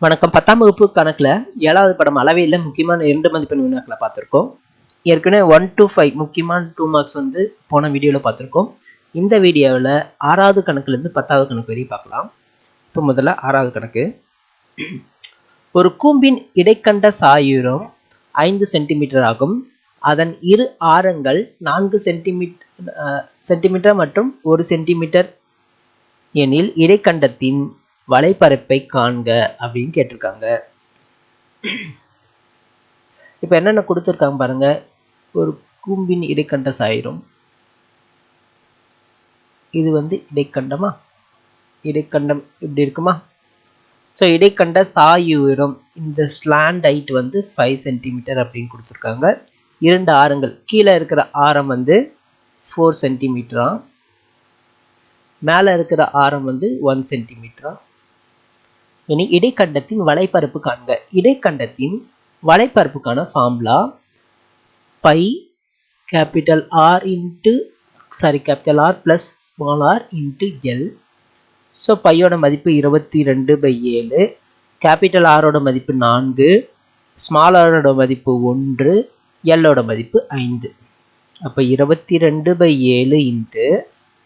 வணக்கம். 10ஆம் வகுப்பு கணக்குல 7வது படம் அளவையில் முக்கியமான 2 மதிப்பெண் வினாக்களை பார்த்துருக்கோம். ஏற்கனவே 1 to 5 முக்கியமான 2 மார்க்ஸ் வந்து போன வீடியோவில் பார்த்துருக்கோம். இந்த வீடியோவில் 6வது கணக்குலேருந்து 10வது கணக்கு வரையும் பார்க்கலாம். இப்போ முதல்ல 6வது கணக்கு. ஒரு கூம்பின் இடைக்கண்ட சாயுரம் 5 சென்டிமீட்டர் ஆகும். அதன் இரு ஆரங்கள் 4 சென்டிமீட்டர் மற்றும் 1 சென்டிமீட்டர் எனில் இடைக்கண்டத்தின் வலைப்பரப்பை காண்க அப்படின்னு கேட்டிருக்காங்க. இப்போ என்னென்ன கொடுத்துருக்காங்க பாருங்க. ஒரு கூம்பின் இடைக்கண்ட சாயுரம், இது வந்து இடைக்கண்டமா, இடைக்கண்டம் இப்படி இருக்குமா. ஸோ இடைக்கண்ட சாயுரம் இந்த ஸ்லாண்ட் ஹைட் வந்து 5 சென்டிமீட்டர் அப்படின்னு கொடுத்துருக்காங்க. 2 ஆரங்கள், கீழே இருக்கிற ஆரம் வந்து 4 சென்டிமீட்டரா, மேலே இருக்கிற ஆரம் வந்து 1 சென்டிமீட்டரா. இனி இடைக்கண்டத்தின் வலைப்பரப்பு காண்க. இடைக்கண்டத்தின் வலைப்பரப்புக்கான formula pi capital R plus small R into L. So பையோட மதிப்பு 22/7, கேபிட்டல் ஆரோட மதிப்பு 4, ஸ்மால் ஆரோட மதிப்பு 1, எல்லோட மதிப்பு 5. அப்போ 22/7 இன்ட்டு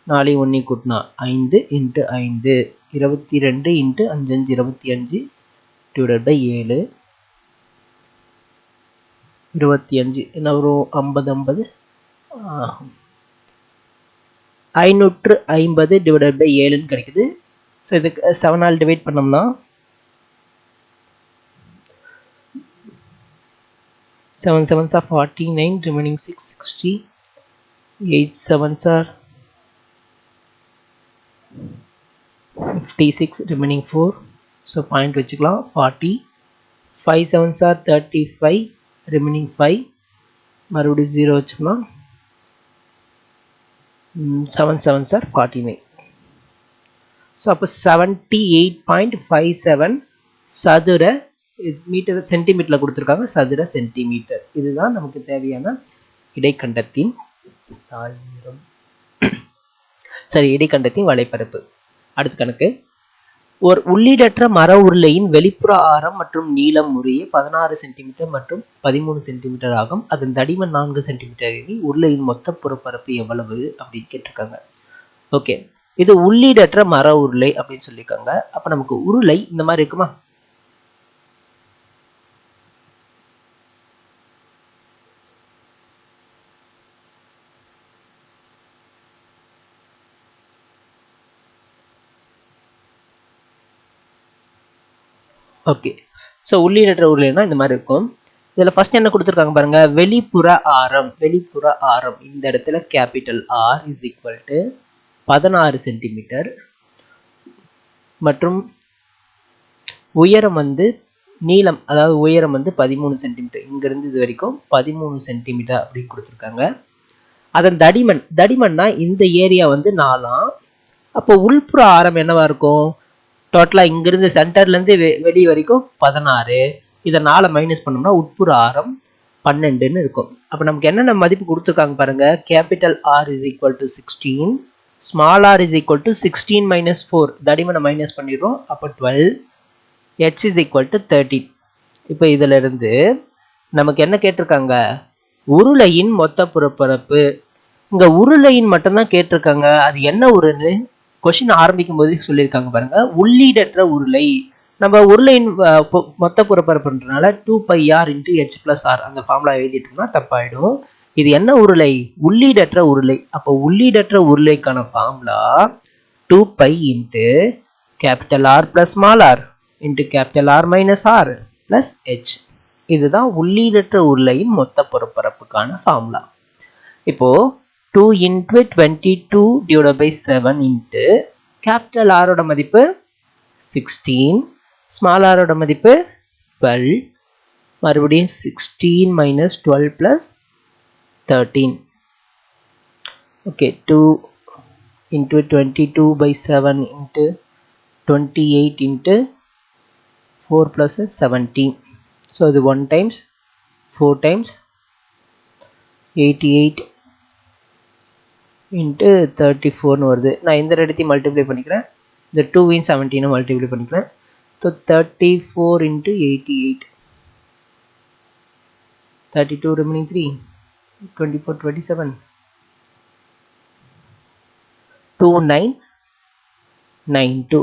4 1 கூட்டினா 5 இன்ட்டு 5, 22 இன்ட்டு 5 5 25 டிவைடட் பை 7, 25 என்ன வரும், 50 50 550 டிவைடட் பை 7ன்னு கிடைக்குது. ஸோ இதுக்கு 7ஆல் டிவைட் பண்ணோம்னா 7 7s are 49, remaining 6 60, 8 7s are 56, remaining 4. So point வச்சுக்கலாம் 40. 5 7s are 35, remaining 5. மறுபடியும் 0 வச்சுக்கலாம். 7 7s are 49. ஸோ அப்போ 78.57 சதுர மீட்டர், சென்டிமீட்டரில் கொடுத்துருக்காங்க, சதுர சென்டிமீட்டர். இதுதான் நமக்கு தேவையான இடைக்கண்டத்தின் இடைக்கண்டத்தின் வலைப்பரப்பு. அடுத்த கணக்கு. ஒரு உள்ளீடற்ற மர உருளையின் வெளிப்புற ஆரம் மற்றும் நீளம் முறையே 16 சென்டிமீட்டர் மற்றும் 13 சென்டிமீட்டர் ஆகும். அதன் தடிமன் 4 சென்டிமீட்டர் எனில் உருளையின் மொத்த புறப்பரப்பு எவ்வளவு அப்படின்னு கேட்டிருக்காங்க. ஓகே, இது உள்ளீடற்ற மர உருளை அப்படின்னு சொல்லியிருக்காங்க. அப்ப நமக்கு உருளை இந்த மாதிரி இருக்குமா. ஓகே, ஸோ உள்ளீடற்ற உருளைனா இந்த மாதிரி இருக்கும். இதில் ஃபர்ஸ்ட் என்ன கொடுத்துருக்காங்க பாருங்க, வெளிப்புற ஆரம். வெளிப்புற ஆரம் இந்த இடத்துல capital R is equal to 16 centimetre மற்றும் உயரம் வந்து நீளம், அதாவது உயரம் வந்து 13 சென்டிமீட்டர். இங்கிருந்து இது வரைக்கும் 13 சென்டிமீட்டர் அப்படின்னு கொடுத்துருக்காங்க. அதன் தடிமன், தடிமன்னா இந்த ஏரியா வந்து 4. அப்போ உள்புற ஆரம் என்னவா இருக்கும், டோட்டலாக இங்கிருந்து சென்டர்லேருந்து வெளியே வரைக்கும் 16. இதை 4 மைனஸ் பண்ணோம்னா உட்புற ஆரம் 12ன்னு இருக்கும். அப்போ நமக்கு என்னென்ன மதிப்பு கொடுத்துருக்காங்க பாருங்க. Capital R is equal to 16, small r is equal to 16 minus 4, தடிமனை மைனஸ் பண்ணிடுறோம், அப்போ 12, h இஸ் ஈக்குவல் டு 13. இப்போ இதில் இருந்து நமக்கு என்ன கேட்டிருக்காங்க, உருளையின் மொத்த புறப்பரப்பு. இங்கே உருளையின் மட்டும்தான் கேட்டிருக்காங்க. அது என்ன உருளை கொஸ்டின் ஆரம்பிக்கும் போது சொல்லியிருக்காங்க பாருங்க, உள்ளீடற்ற உருளை. நம்ம உருளையின் மொத்த புறப்பரப்புன்றனால 2πr into h plus R அந்த ஃபார்முலா எழுதிட்டோம்னா தப்பாயிடும். இது என்ன உருளை, உள்ளீடற்ற உருளை. அப்போ உள்ளீடற்ற உருளைக்கான formula 2π into capital R plus small R into capital R minus R plus H. இதுதான் உள்ளீடற்ற உருளையின் மொத்த புறப்பரப்புக்கான ஃபார்முலா. இப்போ 2 into 22 divided by 7 into capital R ஓட மதிப்பு 16, small r ஓட மதிப்பு 12, மறுபடியும் 16 minus 12 plus 13. Okay, 2 into 22 by 7 into 28 into 4 plus 17. So இது 1 times 4 times 88 இன்ட்டு 34ன்னு வருது. நான் இந்த ரெண்டுத்தையும் மல்டிப்ளை பண்ணிக்கிறேன், இந்த 2 17 மல்டிப்ளை பண்ணிக்கிறேன். So 34 into 88. 32 remaining 3. 24, 27. 2992.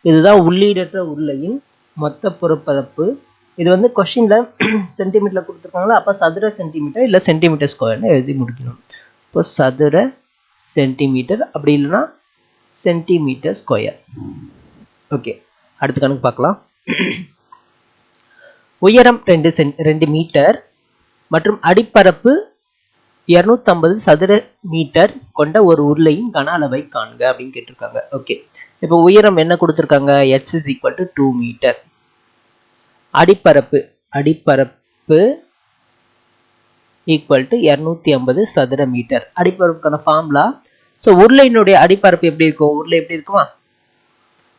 இதுதான் உள்ளீடற்ற உருளையின் மொத்த புறப்பரப்பு. இது வந்து கொஸ்டின்ல சென்டிமீட்டர்ல கொடுத்துருக்காங்களா, அப்போ சதுர சென்டிமீட்டர் இல்லை சென்டிமீட்டர் ஸ்கொயர்னு எழுதி முடிக்கணும். இப்போ சதுர சென்டிமீட்டர், அப்படி இல்லைன்னா சென்டிமீட்டர் ஸ்கொயர். ஓகே, அடுத்த கணக்கு பார்க்கலாம். உயரம் 2 மீட்டர் மற்றும் அடிப்பரப்பு 250 சதுர மீட்டர் கொண்ட ஒரு உருளையின் கன அளவை காண்க அப்படின்னு கேட்டிருக்காங்க. ஓகே, இப்போ உயரம் என்ன கொடுத்துருக்காங்க, h is equal to 2 metre. அடிப்பரப்பு ஈக்குவல் டு 250 சதுர மீட்டர். அடிப்பரப்புக்கான ஃபார்முலா, ஸோ உருளையினுடைய அடிப்பரப்பு எப்படி இருக்கும், உருளை எப்படி இருக்குமா,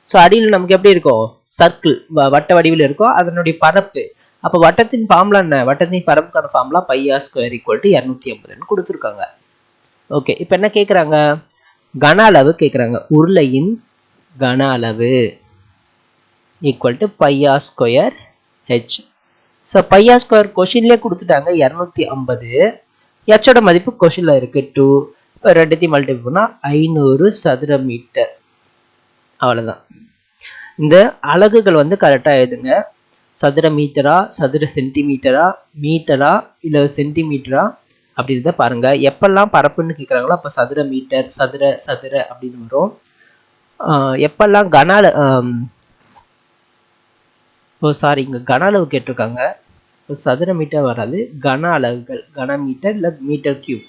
ஸோ அடியில் நமக்கு எப்படி இருக்கும், சர்க்கிள் வட்ட வடிவில் இருக்கும் அதனுடைய பரப்பு. அப்போ வட்டத்தின் ஃபார்முலா என்ன, வட்டத்தின் பரப்புக்கான formula πr square equal to 250 கொடுத்துருக்காங்க. ஓகே, இப்போ என்ன கேட்குறாங்க, கன அளவு கேட்குறாங்க. உருளையின் கன அளவு equal to πr square H. So πr square கொஷின்லேயே கொடுத்துட்டாங்க 250. ஹெச்சோட மதிப்பு கொஷினில் இருக்கு 2. இப்போ ரெண்டுத்தையும் மல்டிபிள் பண்ணால் 500 சதுர மீட்டர். அவ்வளோதான். இந்த அலகுகள் வந்து கரெக்டாக எழுதுங்க. சதுர மீட்டரா, சதுர சென்டிமீட்டரா, மீட்டரா இல்லை சென்டிமீட்டரா அப்படின்றத பாருங்க. எப்பெல்லாம் பரப்புன்னு கேட்குறாங்களோ அப்போ சதுர மீட்டர், சதுர அப்படின்னு வரும். எப்பெல்லாம் இங்க கன அளவு கேட்டிருக்காங்க, சதுர மீட்டர் வராது, கன அளவுகள், கன மீட்டர் இல்லை மீட்டர் கியூப்.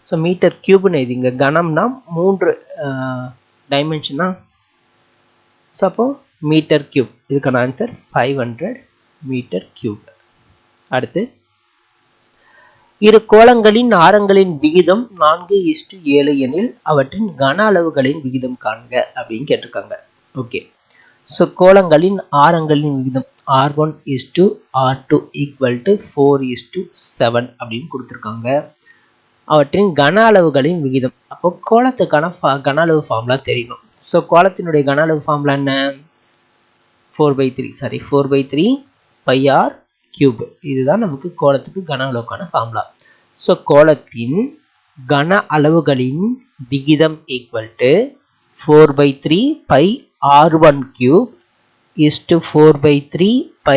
ஸோ மீட்டர் கியூப்னு எழுதிங்க. கனம்னா 3 டைமென்ஷனா, ஸோ அப்போ மீட்டர் கியூப். இதுக்கான ஆன்சர் 500 மீட்டர் கியூப். அடுத்து, இரு கோளங்களின் ஆரங்களின் விகிதம் 4:7 எனில் அவற்றின் கன அளவுகளின் விகிதம் காண்க அப்படின்னு கேட்டிருக்காங்க. ஓகே, ஸோ கோளங்களின் ஆரங்களின் விகிதம் R1 is to R2 equal to 4:7 அப்படின்னு கொடுத்துருக்காங்க. அவற்றின் கன அளவுகளின் விகிதம், அப்போ கோளத்துக்கான கன அளவு ஃபார்முலா தெரியணும். ஸோ கோளத்தினுடைய கன அளவு ஃபார்முலா என்ன, 4/3 πr கியூப். இதுதான் நமக்கு கோளத்துக்கு கன அளவுக்கான ஃபார்முலா. ஸோ கோளத்தின் கன அளவுகளின் விகிதம் equal to 4/3 π R1 cube is to 4/3 π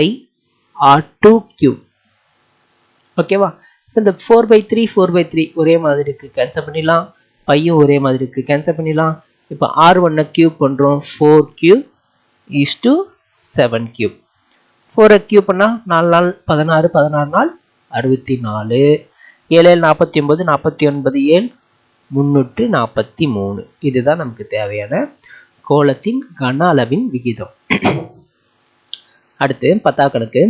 R2 cube. ஓகேவா, இந்த 4/3 ஒரே மாதிரி இருக்கு, கேன்சல் பண்ணிடலாம். பையும் ஒரே மாதிரி இருக்கு, கேன்சல் பண்ணிடலாம். இப்போ R1 கியூப் பண்றோம், 4 cube is to 7 cube. 4 cube பண்ணா 4 நாள் 16, 16 நாள் 64, 7 49, 49 7 343. இதுதான் நமக்கு தேவையான கோளத்தின் கன அளவின் விகிதம். அடுத்து 10ஆம் கணக்கு.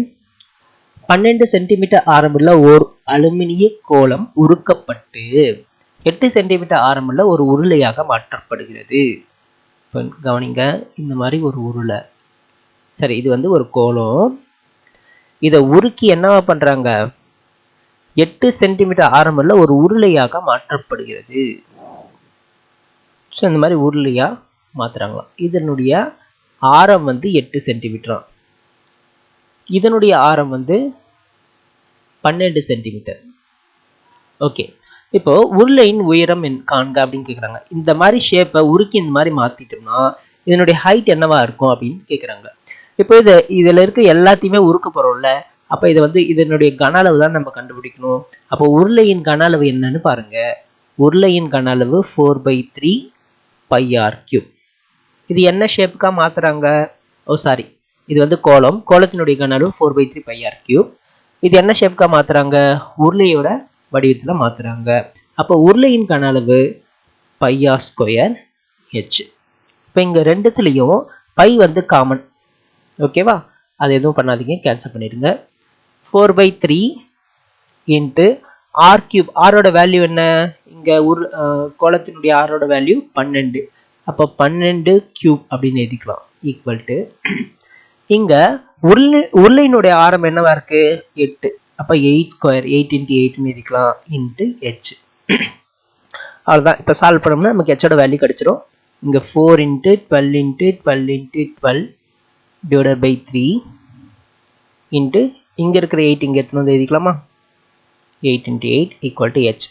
12 சென்டிமீட்டர் ஆரமுள்ள ஓர் அலுமினிய கோளம் உருக்கப்பட்டு 8 சென்டிமீட்டர் ஆரமுள்ள ஒரு உருளையாக மாற்றப்படுகிறது. கவனிங்க, இந்த மாதிரி ஒரு உருளை, சரி, இது வந்து ஒரு கோளம். இதை உருக்கி என்னவா பண்றாங்க, 8 சென்டிமீட்டர் ஆரமுள்ள ஒரு உருளையாக மாற்றப்படுகிறது. ஸோ இந்த மாதிரி உருளையா மாத்துறாங்களாம். இதனுடைய ஆரம் வந்து 8 சென்டிமீட்டரா, இதனுடைய ஆரம் வந்து 12 சென்டிமீட்டர். ஓகே, இப்போ உருளையின் உயரம் காண்க அப்படின்னு கேட்குறாங்க. இந்த மாதிரி ஷேப்பை உருக்கி இந்த மாதிரி மாத்திட்டோம்னா இதனுடைய ஹைட் என்னவா இருக்கும் அப்படின்னு கேட்குறாங்க. இப்போ இதில் இருக்க எல்லாத்தையுமே உருக்க போறோம்ல, அப்போ இதை வந்து இதனுடைய கன அளவு தான் நம்ம கண்டுபிடிக்கணும். அப்போ உருளையின் கன அளவு என்னன்னு பாருங்க. உருளையின் கன அளவு 4/3 πr கியூப். இது என்ன ஷேப்புக்கா மாத்துறாங்க, சாரி, இது வந்து கோளம், கோளத்தினுடைய கன அளவு 4/3 πr கியூப். இது என்ன ஷேப்புக்கா மாத்துறாங்க, உருளையோட வடிவத்தில் மாத்துறாங்க. அப்போ உருளையின் கன அளவு πr ஸ்கொயர் h. இப்போ இங்க ரெண்டுத்துலையும் பை வந்து காமன், ஓகேவா, அது எதுவும் பண்ணாதீங்க, கேன்சல் பண்ணிடுங்க. 4/3 இன்ட்டு ஆர் கியூப். ஆரோட வேல்யூ என்ன, இங்க கோளத்தினுடைய ஆரோட வேல்யூ 12. அப்போ 12 கியூப் அப்படின்னு எழுதிக்கலாம். ஈக்குவல் டு இங்க உருளையினுடைய ஆரம் என்னவா இருக்கு, 8. அப்போ 8 ஸ்கொயர், 8 இன்ட்டு 8ன்னு எழுதிக்கலாம், இன்ட்டு h. அவ்வளோதான். இப்போ சால்வ் பண்ணோம்னா நமக்கு ஹெச்சோட வேல்யூ கிடைச்சிடும். இங்கே 4 into 12 into 12 into 12 divided by 3 into இங்கே இருக்கிற 8 இங்கே எத்தனை வந்து எழுதிக்கலாமா 8 into 8 equal to h.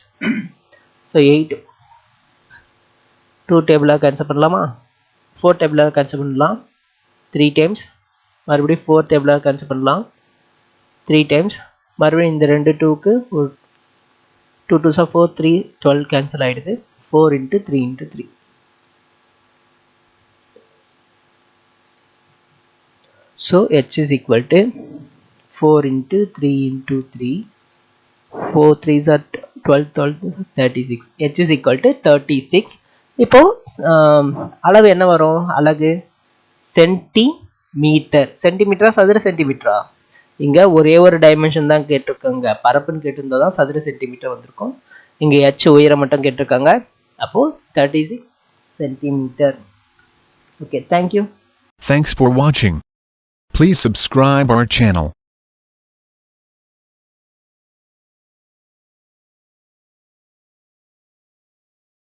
So 8 2 டேபிளாக கேன்சல் பண்ணலாமா 4 டேபிளாக கேன்சல் பண்ணலாம் 3 டைம்ஸ் மறுபடியும் 4 டேபிளாக கேன்சல் பண்ணலாம் 3 டைம்ஸ் மறுபடியும் இந்த ரெண்டு 2க்கு ஒரு 2 2s are 4 3 12 கேன்சல் ஆகிடுது 4 into 3 into 3. So h is equal to 4 into 3 into 3 4 3s are 12 12 36 h is equal to 36. இப்போ அளவு என்ன வரும் அலகு சென்டிமீட்டர் சென்டிமீட்டரா சதுர சென்டிமீட்டரா இங்க ஒரே ஒரு டைமென்ஷன் தான் கேட்டிருக்காங்க பரப்புன்னு கேட்டிருந்தா தான் சதுர சென்டிமீட்டர் வந்திருக்கும் இங்க h உயரம் மட்டும் கேட்டிருக்காங்க அப்போ 36 centimetre. Okay, thank you. Thanks for watching. Please subscribe our channel.